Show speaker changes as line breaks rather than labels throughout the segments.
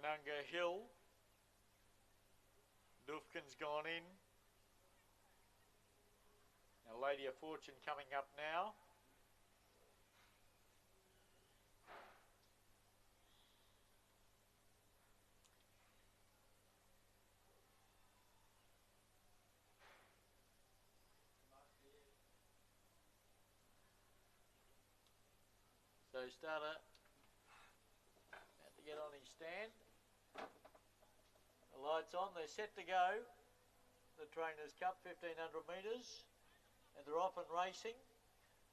Canunga Hill. Dufkin's gone in. Now Lady of Fortune coming up now. So starter about to get on his stand. The lights on, they're set to go. The Trainers' Cup, 1500 metres, and they're off and racing.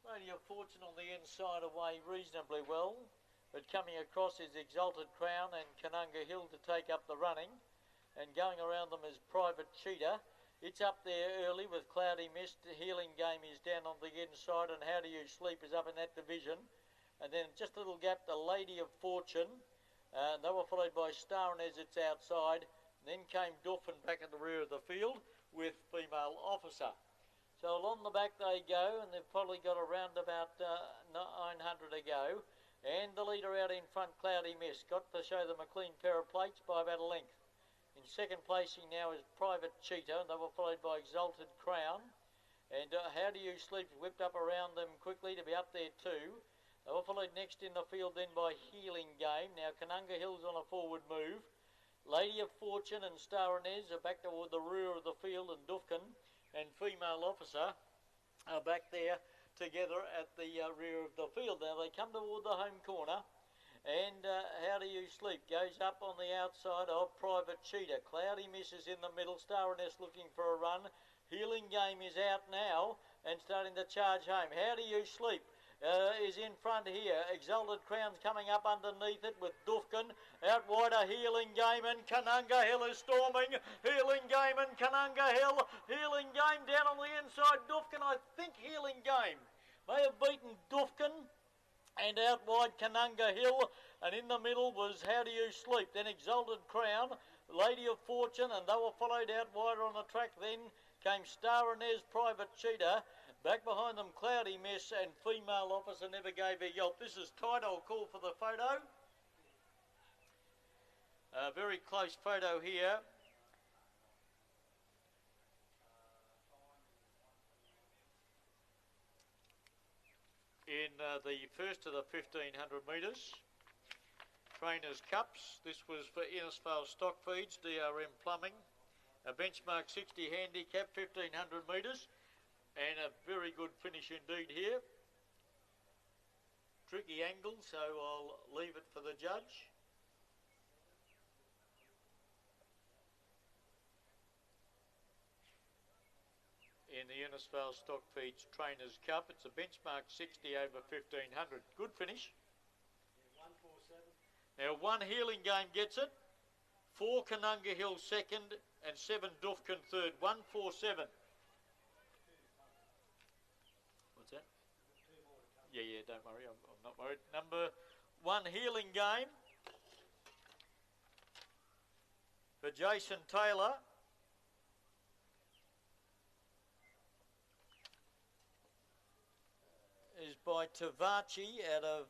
Lady of Fortune on the inside away reasonably well, but coming across is Exalted Crown and Canunga Hill to take up the running, and going around them is Private Cheetah. It's up there early with Cloudy Mist. Healing Game is down on the inside, and How Do You Sleep is up in that division. And then just a little gap, the Lady of Fortune. They were followed by Star and as it's outside. Then came Duffin back at the rear of the field with Female Officer. So along the back they go, and they've probably got around about 900 to go. And the leader out in front, Cloudy Mist, got to show them a clean pair of plates by about a length. In second placing now is Private Cheetah, and they were followed by Exalted Crown. And How Do You Sleep whipped up around them quickly to be up there too. They were followed next in the field then by Healing Game. Now Canunga Hill's on a forward move. Lady of Fortune and Star Inez are back toward the rear of the field, and Dufkin and Female Officer are back there together at the rear of the field. Now they come toward the home corner, and How Do You Sleep goes up on the outside of Private Cheetah. Cloudy Misses in the middle, Star Inez looking for a run. Healing Game is out now and starting to charge home. How Do You Sleep is in front here. Exalted Crown's coming up underneath it with Dufkin. Out wide a Healing Game, and Canunga Hill is storming. Healing Game and Canunga Hill. Healing Game down on the inside. Dufkin, I think Healing Game may have beaten Dufkin. And out wide Canunga Hill, and in the middle was How Do You Sleep. Then Exalted Crown, Lady of Fortune, and they were followed out wider on the track. Then came Star Inez, Private Cheetah. Back behind them, Cloudy Miss and Female Officer never gave a yelp. This is tight. I'll call for the photo. A very close photo here. In the first of the 1500 metres. Trainers' Cups. This was for Innisfail Stock Feeds, DRM Plumbing. A benchmark 60 handicap, 1500 metres. And a very good finish indeed here. Tricky angle, so I'll leave it for the judge. In the Innisfail Stock Feeds Trainers' Cup, it's a benchmark 60 over 1500. Good finish. Now 1 Healing Game gets it. 4 Canunga Hill second, and 7 Dufkin third. 147. Yeah, don't worry, I'm not worried. Number 1 Healing Game for Jason Taylor. Is by Tavachi out of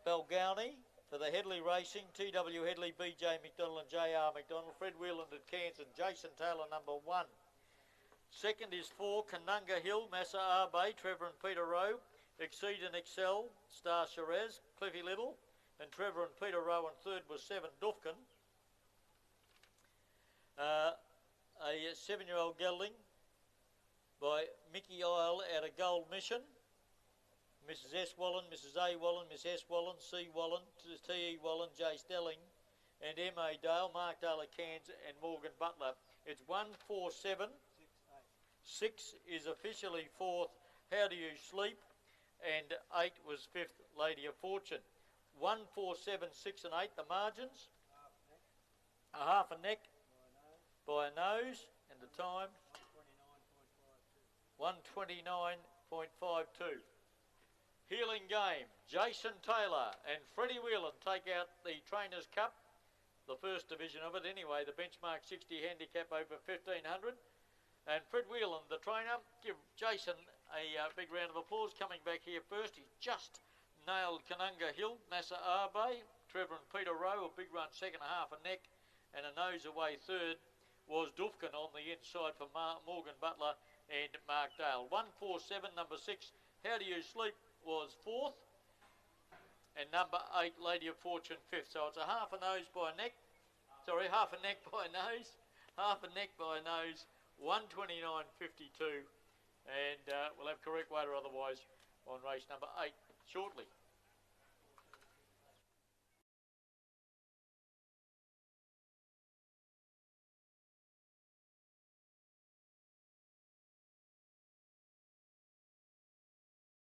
Balgownie for the Headley Racing. TW Headley, BJ McDonald and JR McDonald. Fred Whelan at Cairns and Jason Taylor number 1. Second is 4 Canunga Hill, Massa Arbe, Trevor and Peter Rowe. Exceed and Excel, Star Shiraz, Cliffy Little, and Trevor and Peter Rowe, and third was 7 Dufkin. A 7-year-old gelding by Mickey Isle out of Gold Mission. Mrs. S. Wallen, Mrs. A. Wallen, Miss S. Wallen, C. Wallen, T.E. Wallen, J. Stelling, and M.A. Dale, Mark Dale of Cairns, and Morgan Butler. It's 147. 6 is officially 4th, How Do You Sleep? And 8 was 5th, Lady of Fortune. 1, 4, 7, 6 and 8, the margins. A half a neck by a nose, and the time 129.52. Healing Game, Jason Taylor and Freddie Whelan take out the Trainers' Cup, the first division of it anyway, the benchmark 60 handicap over 1500. And Fred Whelan, the trainer, give Jason a big round of applause. Coming back here first, he just nailed Canunga Hill, Massa Arbe, Trevor and Peter Rowe. A big run second, a half a neck, and a nose away third was Dufkin on the inside for Morgan Butler and Mark Dale. 147, number 6, How Do You Sleep, was fourth, and number 8, Lady of Fortune, fifth. So it's a half a nose by a neck. Sorry, half a neck by a nose. Half a neck by a nose. 129.52, and we'll have correct weight or otherwise on race number 8 shortly.